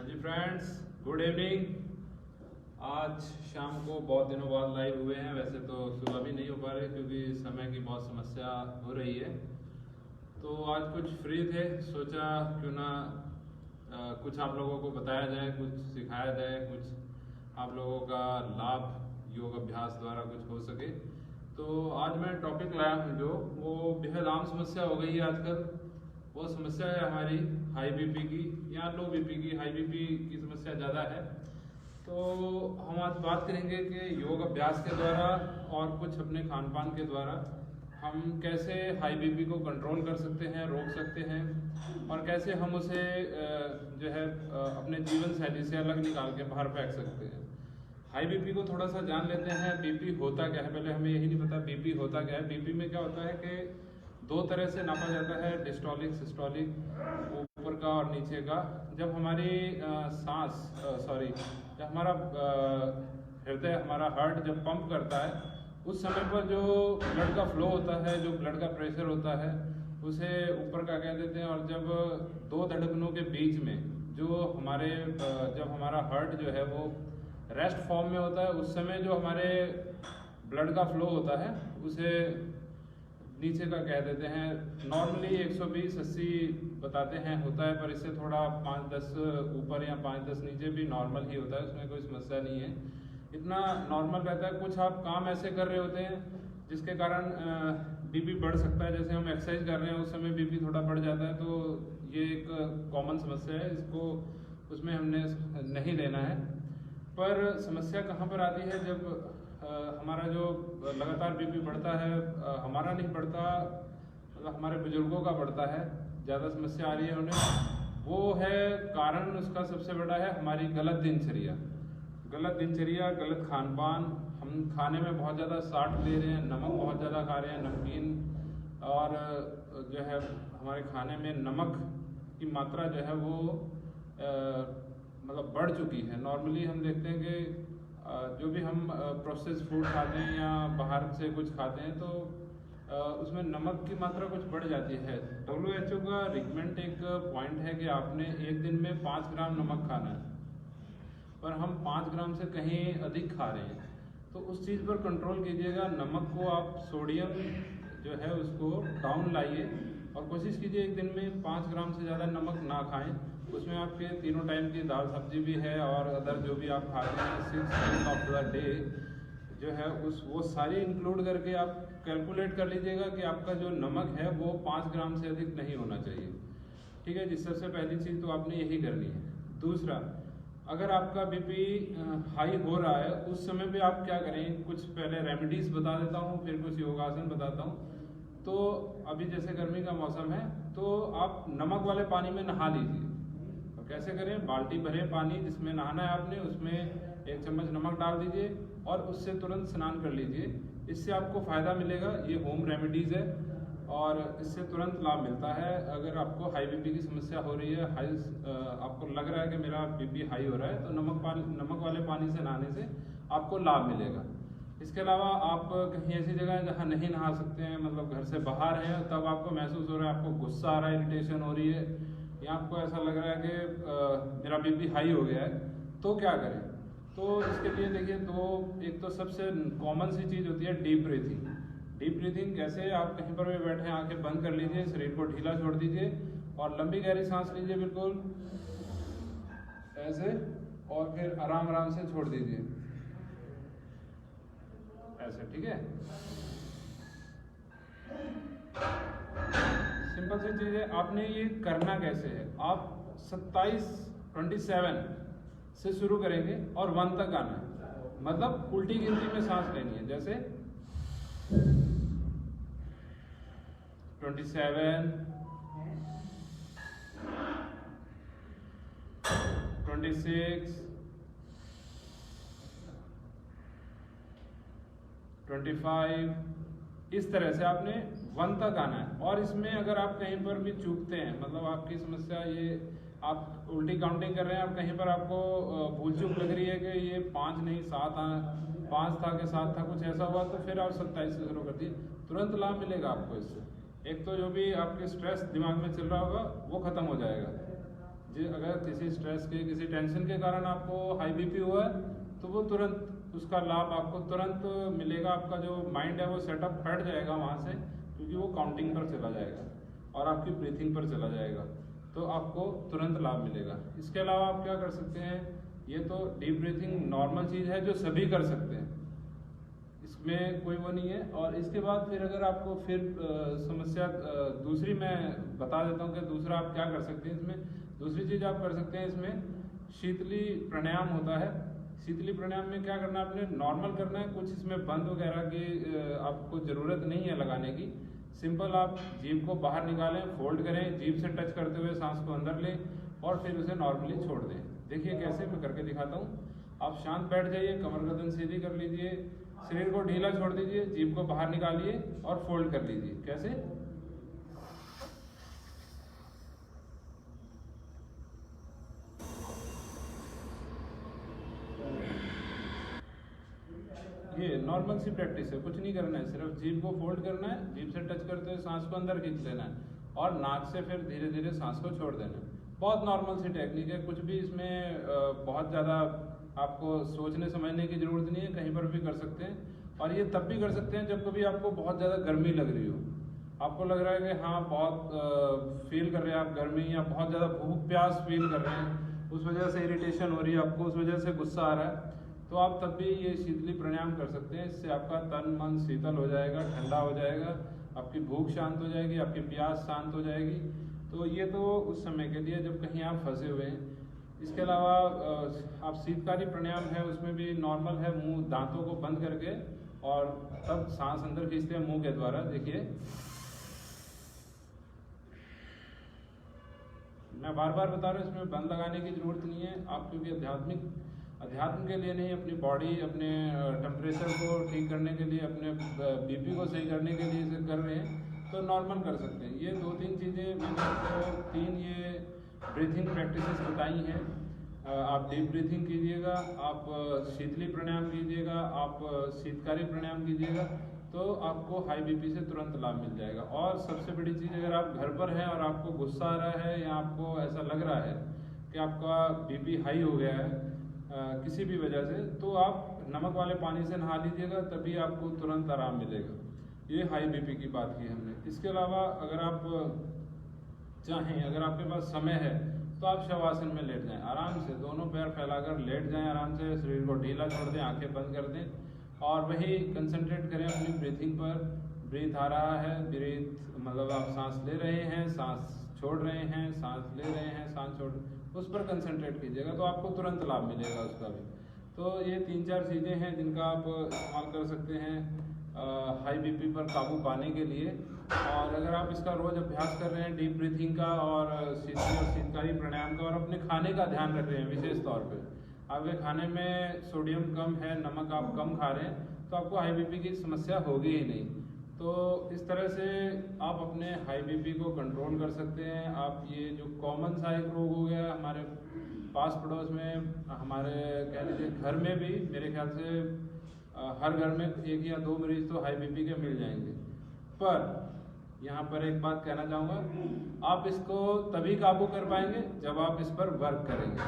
हाँ जी friends, good evening. आज शाम को बहुत दिनों बाद लाइव हुए हैं। वैसे तो सुबह भी नहीं हो पा रहे क्योंकि समय की बहुत समस्या हो रही है। तो आज कुछ फ्री थे, सोचा क्यों ना कुछ आप लोगों को बताया जाए, कुछ सिखाया जाए, कुछ आप लोगों का लाभ योग अभ्यास द्वारा कुछ हो सके। तो आज मैं टॉपिक लाया हूँ जो वो बेहद आम समस्या हो गई है आजकल। वो समस्या है हमारी हाई बीपी की या लो बीपी की। हाई बीपी की समस्या ज़्यादा है। तो हम आज बात करेंगे कि योग अभ्यास के द्वारा और कुछ अपने खान पान के द्वारा हम कैसे हाई बीपी को कंट्रोल कर सकते हैं, रोक सकते हैं, और कैसे हम उसे जो है अपने जीवन शैली से अलग निकाल के बाहर फेंक सकते हैं। हाई बीपी को थोड़ा सा जान लेते हैं। बीपी होता क्या है, पहले हमें यही नहीं पता बीपी होता क्या है। बीपी में क्या होता है कि दो तरह से नापा जाता है, डिस्टोलिक सिस्टोलिक, ऊपर का और नीचे का। जब हमारी जब हमारा हृदय, हमारा हार्ट जब पंप करता है उस समय पर जो ब्लड का फ्लो होता है, जो ब्लड का प्रेशर होता है, उसे ऊपर का कह देते हैं। और जब दो धड़कनों के बीच में जो हमारे जब हमारा हार्ट जो है वो रेस्ट फॉर्म में होता है, उस समय जो हमारे ब्लड का फ्लो होता है उसे नीचे का कह देते हैं। नॉर्मली 120-80 बताते हैं होता है, पर इससे थोड़ा 5-10 ऊपर या 5-10 नीचे भी नॉर्मल ही होता है, उसमें कोई समस्या नहीं है, इतना नॉर्मल रहता है। कुछ आप काम ऐसे कर रहे होते हैं जिसके कारण बीपी बढ़ सकता है। जैसे हम एक्सरसाइज कर रहे हैं उस समय बीपी थोड़ा बढ़ जाता है, तो ये एक कॉमन समस्या है, इसको उसमें हमने नहीं लेना है। पर समस्या कहाँ पर आती है, जब हमारा जो लगातार बीपी बढ़ता है, हमारा नहीं बढ़ता, मतलब हमारे बुजुर्गों का बढ़ता है, ज़्यादा समस्या आ रही है उन्हें। वो है कारण, उसका सबसे बड़ा है हमारी गलत दिनचर्या। गलत खान पान। हम खाने में बहुत ज़्यादा साल्ट ले रहे हैं, नमक बहुत ज़्यादा खा रहे हैं, नमकीन, और जो है हमारे खाने में नमक की मात्रा जो है वो मतलब बढ़ चुकी है। नॉर्मली हम देखते हैं कि जो भी हम प्रोसेस फूड खाते हैं या बाहर से कुछ खाते हैं तो उसमें नमक की मात्रा कुछ बढ़ जाती है। WHO का रिकमेंड एक पॉइंट है कि आपने एक दिन में 5 ग्राम नमक खाना है, पर हम 5 ग्राम से कहीं अधिक खा रहे हैं। तो उस चीज़ पर कंट्रोल कीजिएगा। नमक को आप, सोडियम जो है उसको डाउन लाइए और कोशिश कीजिए एक दिन में 5 ग्राम से ज़्यादा नमक ना खाएं। उसमें आपके तीनों टाइम की दाल सब्जी भी है और अदर जो भी आप खाते हैं 6 टाइम ऑफ द डे जो है वो सारी इंक्लूड करके आप कैलकुलेट कर लीजिएगा कि आपका जो नमक है वो 5 ग्राम से अधिक नहीं होना चाहिए। ठीक है जी, सबसे पहली चीज़ तो आपने यही करनी है। दूसरा, अगर आपका बीपी हाई हो रहा है उस समय पे आप क्या करें, कुछ पहले रेमेडीज बता देता हूँ, फिर कुछ योगासन बताता हूँ। तो अभी जैसे गर्मी का मौसम है तो आप नमक वाले पानी में नहा लीजिए। और कैसे करें, बाल्टी भरे पानी जिसमें नहाना है आपने, उसमें 1 चम्मच नमक डाल दीजिए और उससे तुरंत स्नान कर लीजिए। इससे आपको फ़ायदा मिलेगा। ये होम रेमेडीज़ है और इससे तुरंत लाभ मिलता है। अगर आपको हाई बीपी की समस्या हो रही है, आपको लग रहा है कि मेरा बीपी हाई हो रहा है, तो नमक वाले पानी से नहाने से आपको लाभ मिलेगा। इसके अलावा आप कहीं ऐसी जगह है जहाँ नहीं नहा सकते हैं, मतलब घर से बाहर हैं, तब आपको महसूस हो रहा है, आपको गुस्सा आ रहा है, इरिटेशन हो रही है, या आपको ऐसा लग रहा है कि मेरा बीपी हाई हो गया है, तो क्या करें। तो इसके लिए देखिए, एक तो सबसे कॉमन सी चीज़ होती है डीप ब्रीथिंग। डीप ब्रीथिंग कैसे, आप कहीं पर भी बैठे, आंखें बंद कर लीजिए, शरीर को ढीला छोड़ दीजिए और लंबी गहरी सांस लीजिए, बिल्कुल ऐसे, और फिर आराम आराम से छोड़ दीजिए ऐसे। ठीक है, सिंपल सी चीज़ है। आपने ये करना कैसे है, आप 27 से शुरू करेंगे और 1 तक आना है, मतलब उल्टी गिनती में सांस लेनी है। जैसे 27, 26, 25, इस तरह से आपने 1 तक आना है। और इसमें अगर आप कहीं पर भी चूकते हैं, मतलब आपकी समस्या ये, आप उल्टी काउंटिंग कर रहे हैं, आप कहीं पर आपको भूल चूक लग रही है कि ये 5 नहीं 7 5 था कि 7 था, कुछ ऐसा हुआ, तो फिर आप 27 से शुरू कर दिए, तुरंत लाभ मिलेगा आपको इससे। एक तो जो भी आपके स्ट्रेस दिमाग में चल रहा होगा वो खत्म हो जाएगा। अगर किसी स्ट्रेस के, किसी टेंशन के कारण आपको हाई बीपी हुआ है तो वो तुरंत उसका लाभ आपको तुरंत मिलेगा। आपका जो माइंड है वो सेटअप हट जाएगा वहाँ से, क्योंकि वो काउंटिंग पर चला जाएगा और आपकी ब्रीथिंग पर चला जाएगा, तो आपको तुरंत लाभ मिलेगा। इसके अलावा आप क्या कर सकते हैं, ये तो डीप ब्रीथिंग नॉर्मल चीज़ है जो सभी कर सकते हैं, इसमें कोई वो नहीं है। और इसके बाद फिर अगर आपको फिर समस्या दूसरी मैं बता देता हूँ कि दूसरा आप क्या कर सकते हैं। इसमें दूसरी चीज़ आप कर सकते हैं, इसमें शीतली प्राणायाम होता है। शीतली प्राणायाम में क्या करना है, आपने नॉर्मल करना है, कुछ इसमें बंद वगैरह की आपको ज़रूरत नहीं है लगाने की। सिंपल आप जीभ को बाहर निकालें, फोल्ड करें, जीभ से टच करते हुए सांस को अंदर लें और फिर उसे नॉर्मली छोड़ दें। देखिए कैसे, मैं करके दिखाता हूँ। आप शांत बैठ जाइए, कमर गर्दन सीधी कर लीजिए, शरीर को ढीला छोड़ दीजिए, जीभ को बाहर निकालिए और फोल्ड कर लीजिए। कैसे, ये नॉर्मल सी प्रैक्टिस है, कुछ नहीं करना है, सिर्फ जीभ को फोल्ड करना है, जीभ से टच करते हुए सांस को अंदर खींच लेना है और नाक से फिर धीरे धीरे सांस को छोड़ देना है। बहुत नॉर्मल सी टेक्निक है, कुछ भी इसमें बहुत ज़्यादा आपको सोचने समझने की ज़रूरत नहीं है, कहीं पर भी कर सकते हैं। और ये तब भी कर सकते हैं जब कभी आपको बहुत ज़्यादा गर्मी लग रही हो, आपको लग रहा है कि हाँ बहुत फील कर रहे हैं आप गर्मी, या बहुत ज़्यादा भूख प्यास फील कर रहे हैं, उस वजह से इरिटेशन हो रही है आपको, उस वजह से गुस्सा आ रहा है, तो आप तब भी ये शीतली प्राणायाम कर सकते हैं। इससे आपका तन मन शीतल हो जाएगा, ठंडा हो जाएगा, आपकी भूख शांत हो जाएगी, आपकी प्यास शांत हो जाएगी। तो ये तो उस समय के लिए जब कहीं आप फंसे हुए हैं। इसके अलावा आप शीतकारी प्राणायाम है, उसमें भी नॉर्मल है, मुंह दांतों को बंद करके और तब सांस अंदर खींचते हैं मुंह के द्वारा। देखिए मैं बार बार बता रहा हूँ, इसमें बंद लगाने की जरूरत नहीं है आप, क्योंकि अध्यात्म के लिए नहीं, अपनी बॉडी, अपने टेम्परेचर को ठीक करने के लिए, अपने बीपी को सही करने के लिए इसे कर रहे हैं, तो नॉर्मल कर सकते हैं। ये 2-3 चीज़ें मैंने आपको 3 ये ब्रीथिंग प्रैक्टिसेस बताई हैं। आप डीप ब्रीथिंग कीजिएगा, आप शीतली प्राणायाम कीजिएगा, आप शीतकारी प्राणायाम कीजिएगा, तो आपको हाई बीपी से तुरंत लाभ मिल जाएगा। और सबसे बड़ी चीज़, अगर आप घर पर हैं और आपको गुस्सा आ रहा है या आपको ऐसा लग रहा है कि आपका बीपी हाई हो गया है किसी भी वजह से, तो आप नमक वाले पानी से नहा लीजिएगा, तभी आपको तुरंत आराम मिलेगा। ये हाई बीपी की बात की हमने। इसके अलावा अगर आप चाहें, अगर आपके पास समय है, तो आप शवासन में लेट जाएं, आराम से दोनों पैर फैलाकर लेट जाएं, आराम से शरीर को ढीला छोड़ दें, आंखें बंद कर दें और वही कंसंट्रेट करें अपनी ब्रीथिंग पर। ब्रीथ आ रहा है, ब्रीथ मतलब आप सांस ले रहे हैं, सांस छोड़ रहे हैं, सांस ले रहे हैं, सांस छोड़, उस पर कंसंट्रेट कीजिएगा तो आपको तुरंत लाभ मिलेगा उसका भी। तो ये 3-4 चीज़ें हैं जिनका आप इस्तेमाल कर सकते हैं हाई बीपी पर काबू पाने के लिए। और अगर आप इसका रोज़ अभ्यास कर रहे हैं डीप ब्रीथिंग का और शीतली और शीतकारी प्राणायाम का, और अपने खाने का ध्यान रख रहे हैं, विशेष तौर पे आपके खाने में सोडियम कम है, नमक आप कम खा रहे हैं, तो आपको हाई बीपी की समस्या होगी ही नहीं। तो इस तरह से आप अपने हाई बीपी को कंट्रोल कर सकते हैं। आप ये जो कॉमन सा एक रोग हो गया हमारे पास पड़ोस में, हमारे कह लीजिए घर में भी, मेरे ख्याल से हर घर में 1 या 2 मरीज तो हाई बीपी के मिल जाएंगे। पर यहाँ पर एक बात कहना चाहूँगा, आप इसको तभी काबू कर पाएंगे जब आप इस पर वर्क करेंगे।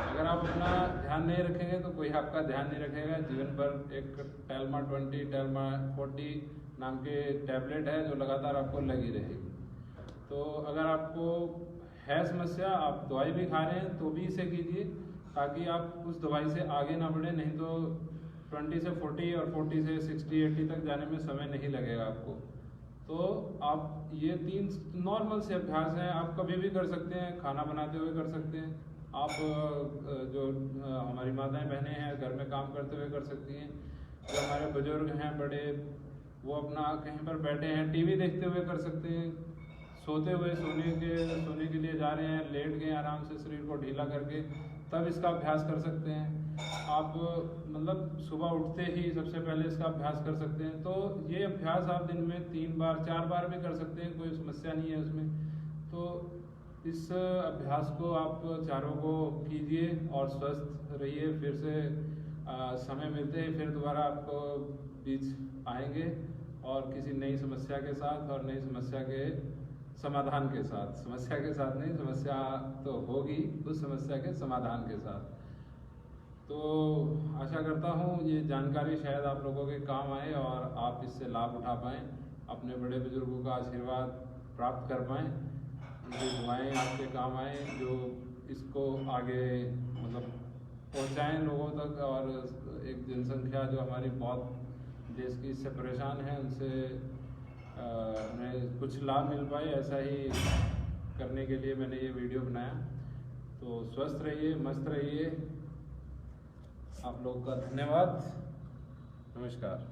अगर आप अपना ध्यान नहीं रखेंगे तो कोई आपका ध्यान नहीं रखेगा। जीवन पर एक टेल्मा 20, टेल्मा 40 नाम के टैबलेट है जो लगातार आपको लगी रहेगी। तो अगर आपको है समस्या, आप दवाई भी खा रहे हैं, तो भी इसे कीजिए ताकि आप उस दवाई से आगे ना बढ़े, नहीं तो 20 से 40 और 40 से 60-80 तक जाने में समय नहीं लगेगा आपको। तो आप ये 3 नॉर्मल से अभ्यास हैं, आप कभी भी कर सकते हैं, खाना बनाते हुए कर सकते हैं, आप जो हमारी माताएं बहनें हैं घर में काम करते हुए कर सकती हैं, जो हमारे बुजुर्ग हैं बड़े, वो अपना कहीं पर बैठे हैं टीवी देखते हुए कर सकते हैं, सोते हुए सोने के लिए जा रहे हैं, लेट गए आराम से शरीर को ढीला करके, तब इसका अभ्यास कर सकते हैं। आप मतलब सुबह उठते ही सबसे पहले इसका अभ्यास कर सकते हैं। तो ये अभ्यास आप दिन में 3 बार 4 बार भी कर सकते हैं, कोई समस्या नहीं है उसमें। तो इस अभ्यास को आप चारों को कीजिए और स्वस्थ रहिए। फिर से समय मिलते ही फिर दोबारा आपको बीच आएंगे और किसी नई समस्या के साथ और नई समस्या के समाधान के साथ, समस्या के साथ नहीं, समस्या तो होगी, उस समस्या के समाधान के साथ। तो आशा करता हूँ ये जानकारी शायद आप लोगों के काम आए और आप इससे लाभ उठा पाएँ, अपने बड़े बुजुर्गों का आशीर्वाद प्राप्त कर पाएँ, उनकी दुआएं आपके काम आए, जो इसको आगे मतलब पहुँचाएँ लोगों तक, और एक जनसंख्या जो हमारी बहुत देश की इससे परेशान है, उनसे उन्हें कुछ लाभ मिल पाए, ऐसा ही करने के लिए मैंने ये वीडियो बनाया। तो स्वस्थ रहिए, मस्त रहिए। आप लोगों का धन्यवाद। नमस्कार।